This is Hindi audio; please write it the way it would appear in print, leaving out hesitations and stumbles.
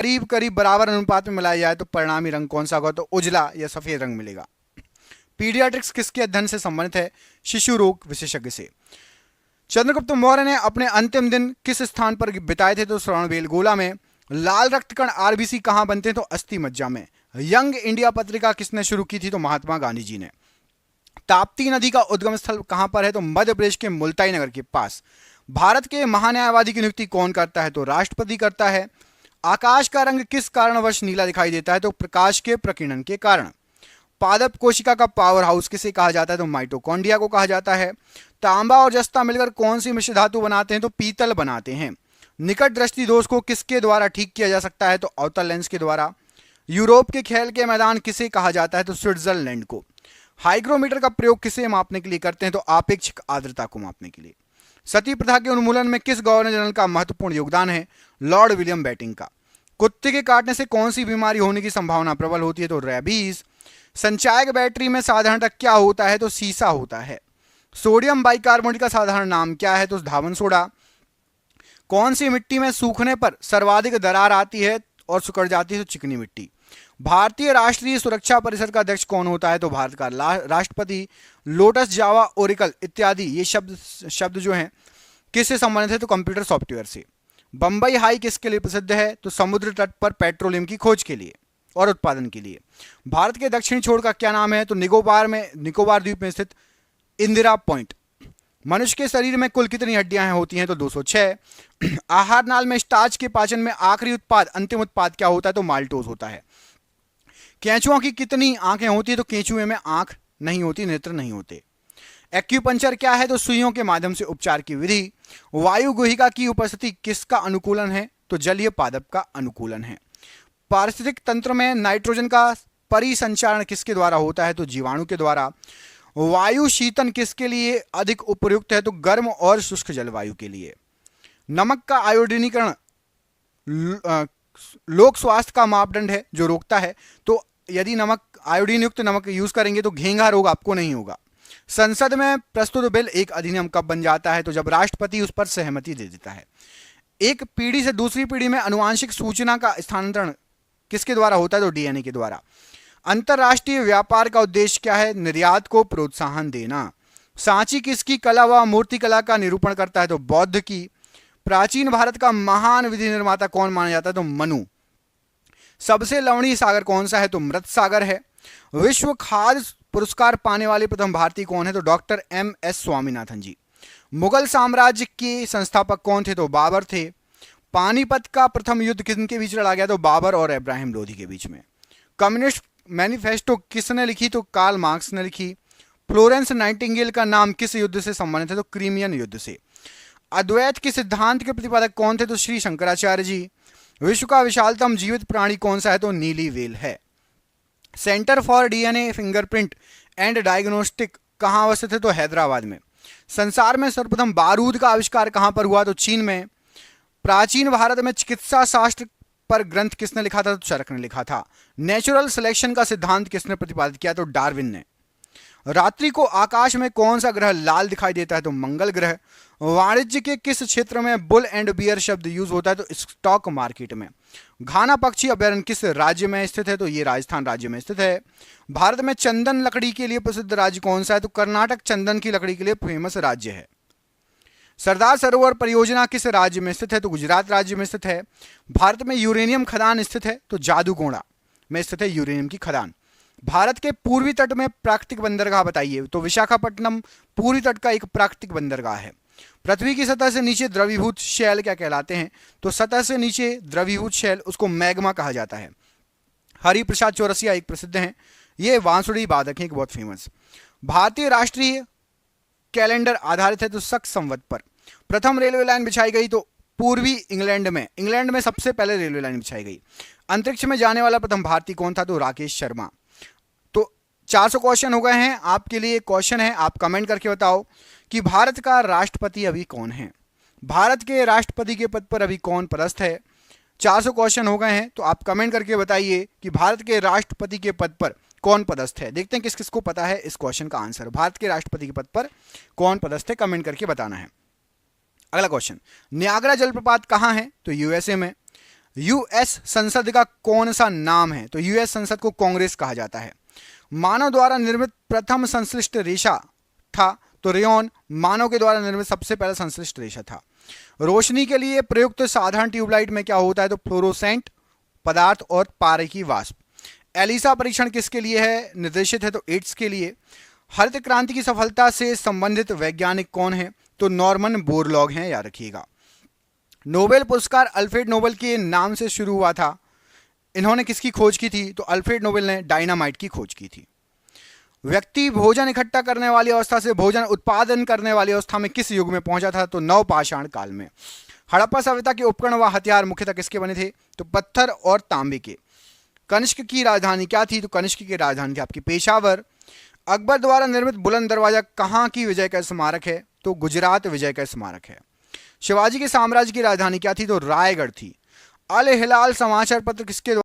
करीब करीब बराबर अनुपात में मिलाया जाए तो परिणामी रंग कौन सा होगा? तो उजला या सफेद रंग मिलेगा। पीडियाट्रिक्स किसके अध्ययन से संबंधित है? शिशु रोग विशेषज्ञ से। चंद्रगुप्त मौर्य ने अपने अंतिम दिन किस स्थान पर बिताए थे? तो श्रवणबेलगोला में। लाल रक्त कण आरबीसी कहां बनते हैं? तो अस्थि मज्जा में। यंग इंडिया पत्रिका किसने शुरू की थी? तो महात्मा गांधी जी ने। ताप्ती नदी का उद्गम स्थल कहां पर है? तो मध्य प्रदेश के मुल्ताई नगर के पास। भारत के महान्यायवादी की नियुक्ति कौन करता है? तो राष्ट्रपति करता है। आकाश का रंग किस कारणवश नीला दिखाई देता है? तो प्रकाश के प्रकीर्णन के कारण। पादप कोशिका का पावर हाउस किसे कहा जाता है? तो माइटोकॉन्ड्रिया को कहा जाता है। तांबा और जस्ता मिलकर कौन सी मिश्र धातु बनाते हैं? तो पीतल बनाते हैं। निकट दृष्टि दोष को किसके द्वारा ठीक किया जा सकता है? तो अवतल लेंस के द्वारा। यूरोप के खेल के मैदान किसे कहा जाता है? तो स्विट्जरलैंड को। हाइग्रोमीटर का प्रयोग किसे मापने के लिए करते हैं? तो आपेक्षिक आर्द्रता को मापने के लिए। सती प्रथा के उन्मूलन में किस गवर्नर जनरल का महत्वपूर्ण योगदान है? लॉर्ड विलियम बेटिंग का। कुत्ते के काटने से कौन सी बीमारी होने की संभावना प्रबल होती है? तो रेबीज। संचायक बैटरी में साधारणतः क्या होता है? तो सीसा होता है। सोडियम बाइकार्बोनेट का साधारण नाम क्या है? तो धावन सोडा। कौन सी मिट्टी में सूखने पर सर्वाधिक दरार आती है और सिकुड़ जाती है? तो चिकनी मिट्टी। भारतीय राष्ट्रीय सुरक्षा परिषद का अध्यक्ष कौन होता है? तो भारत का राष्ट्रपति। लोटस, जावा, ओरेकल इत्यादि ये शब्द जो हैं किससे संबंधित है? तो कंप्यूटर सॉफ्टवेयर से। बंबई हाई किसके लिए प्रसिद्ध है? तो समुद्र तट पर पेट्रोलियम की खोज के लिए और उत्पादन के लिए। भारत के दक्षिणी छोर का क्या नाम है? तो निकोबार द्वीप में स्थित इंदिरा पॉइंट। मनुष्य के शरीर में कुल कितनी हड्डियां होती हैं? तो 206। आहार नाल में स्टार्च के पाचन में आखिरी उत्पाद, अंतिम उत्पाद क्या होता है? तो माल्टोज होता है। केंचुओं की कितनी आंखें होती है? तो केंचुए में आंख नहीं होती, नेत्र नहीं होते। एक्यूपंक्चर क्या है? तो सुइयों के माध्यम से उपचार की विधि। वायु गुहिका की उपस्थिति किसका अनुकूलन है? तो जलीय पादप का अनुकूलन है। पारिस्थितिक तंत्र में नाइट्रोजन का परिसंचारण किसके द्वारा होता है? तो जीवाणु के द्वारा। वायु शीतन किसके लिए अधिक उपयुक्त है? तो गर्म और शुष्क जलवायु के लिए। नमक का आयोडीनीकरण लोक स्वास्थ्य का मापदंड है जो रोकता है। तो यदि नमक, आयोडीन युक्त नमक यूज करेंगे तो घेंघा रोग आपको नहीं होगा। संसद में प्रस्तुत बिल एक अधिनियम कब बन जाता है? तो जब राष्ट्रपति उस पर सहमति दे देता है। एक पीढ़ी से दूसरी पीढ़ी में अनुवांशिक सूचना का स्थानांतरण किसके द्वारा होता है? तो डीएनए के द्वारा। अंतरराष्ट्रीय व्यापार का उद्देश्य क्या है? निर्यात को प्रोत्साहन देना। सांची किसकी कला व मूर्तिकला का निरूपण करता है? तो बौद्ध की। प्राचीन भारत का महान विधि निर्माता कौन माना जाता है? तो मनु। सबसे लवणीय सागर कौन सा है? तो मृत सागर है। विश्व खाद्य पुरस्कार पाने वाले प्रथम भारतीय कौन है? तो डॉक्टर MS स्वामीनाथन जी। मुगल साम्राज्य के संस्थापक कौन थे? तो बाबर थे। पानीपत का प्रथम युद्ध किनके बीच लड़ा गया? तो बाबर और इब्राहिम लोधी के बीच में। कम्युनिस्ट मैनिफेस्टो किसने लिखी? तो कार्ल मार्क्स ने लिखी। फ्लोरेंस नाइटिंगेल का नाम किस युद्ध से संबंधित है? तो क्रीमियन युद्ध से। अद्वैत के सिद्धांत के प्रतिपादक कौन थे? तो श्री शंकराचार्य जी। विश्व का विशालतम जीवित प्राणी कौन सा है? तो नीली व्हेल है। Centre for DNA fingerprint and diagnostic कहां अवस्थित है? तो हैदराबाद में। संसार में सर्वप्रथम बारूद का आविष्कार कहां पर हुआ? तो चीन में। प्राचीन भारत में चिकित्सा शास्त्र पर ग्रंथ किसने लिखा था? तो चरक ने लिखा था। नेचुरल सिलेक्शन का सिद्धांत किसने प्रतिपादित किया? तो डार्विन ने। रात्रि को आकाश में कौन सा ग्रह लाल दिखाई देता है? तो मंगल ग्रह। वाणिज्य के किस क्षेत्र में बुल एंड बियर शब्द यूज होता है? तो स्टॉक मार्केट में। घाना पक्षी अभ्यारण्य किस राज्य में स्थित है? तो ये राजस्थान राज्य में स्थित है। भारत में चंदन लकड़ी के लिए प्रसिद्ध राज्य कौन सा है? तो कर्नाटक चंदन की लकड़ी के लिए फेमस राज्य है। सरदार सरोवर परियोजना किस राज्य में स्थित है? तो गुजरात राज्य में स्थित है। भारत में यूरेनियम खदान स्थित है? तो जादूगोड़ा में स्थित है यूरेनियम की खदान। भारत के पूर्वी तट में प्राकृतिक बंदरगाह बताइए। तो विशाखापट्टनम पूर्वी तट का एक प्राकृतिक बंदरगाह है। पृथ्वी की सतह से नीचे द्रवीभूत शैल क्या कहलाते हैं? तो सतह से नीचे द्रवीभूत शैल उसको मैग्मा कहा जाता है। हरिप्रसाद चौरसिया एक प्रसिद्ध हैं, ये बांसुरी वादक हैं, एक बहुत फेमस। भारतीय राष्ट्रीय कैलेंडर आधारित है तो शक संवत पर। प्रथम रेलवे लाइन बिछाई गई तो पूर्वी इंग्लैंड में सबसे पहले रेलवे लाइन बिछाई गई। अंतरिक्ष में जाने वाला प्रथम भारतीय कौन था? तो राकेश शर्मा। तो 400 क्वेश्चन हो गए हैं। आपके लिए क्वेश्चन है, आप कमेंट करके बताओ कि भारत का राष्ट्रपति अभी कौन है? भारत के राष्ट्रपति के पद पर अभी कौन पदस्थ है? 400 क्वेश्चन हो गए हैं, तो आप कमेंट करके बताइए कि भारत के राष्ट्रपति के पद पर कौन पदस्थ है। देखते हैं किस किस को पता है इस क्वेश्चन का आंसर। भारत के राष्ट्रपति के पद पर कौन पदस्थ है, कमेंट करके बताना है। अगला क्वेश्चन, नियाग्रा जलप्रपात कहाँ है? तो यूएसए में। यूएस संसद का कौन सा नाम है? तो यूएस संसद को कांग्रेस कहा जाता है। मानव द्वारा निर्मित प्रथम संश्लिष्ट रेशा था, तो रेयॉन मानव के द्वारा निर्मित सबसे पहला संश्लिष्ट रेशा था। रोशनी के लिए प्रयुक्त साधारण ट्यूबलाइट में क्या होता है? तो फ्लोरोसेंट पदार्थ और पारे की वाष्प। एलिसा परीक्षण किसके लिए है निर्देशित है? तो एड्स के लिए। हरित क्रांति की सफलता से संबंधित वैज्ञानिक कौन है? तो नॉर्मन बोरलॉग हैं, याद रखिएगा। नोबेल पुरस्कार अल्फ्रेड नोबेल के नाम से शुरू हुआ था। इन्होंने किसकी खोज की थी? तो अल्फ्रेड नोबेल ने डायनामाइट की खोज की थी। व्यक्ति भोजन इकट्ठा करने वाली अवस्था से भोजन उत्पादन करने वाली अवस्था में किस युग में पहुंचा था? तो नवपाषाण काल में। हड़प्पा सभ्यता के उपकरण व हथियार मुख्यतः किसके बने थे? तो पत्थर और तांबे के। कनिष्क की राजधानी क्या थी? तो कनिष्क की राजधानी थी आपकी पेशावर। अकबर द्वारा निर्मित बुलंद दरवाजा कहाँ की विजय का स्मारक है? तो गुजरात विजय का स्मारक है। शिवाजी के साम्राज्य की राजधानी क्या थी? तो रायगढ़ थी। अल हिलाल समाचार पत्र किसके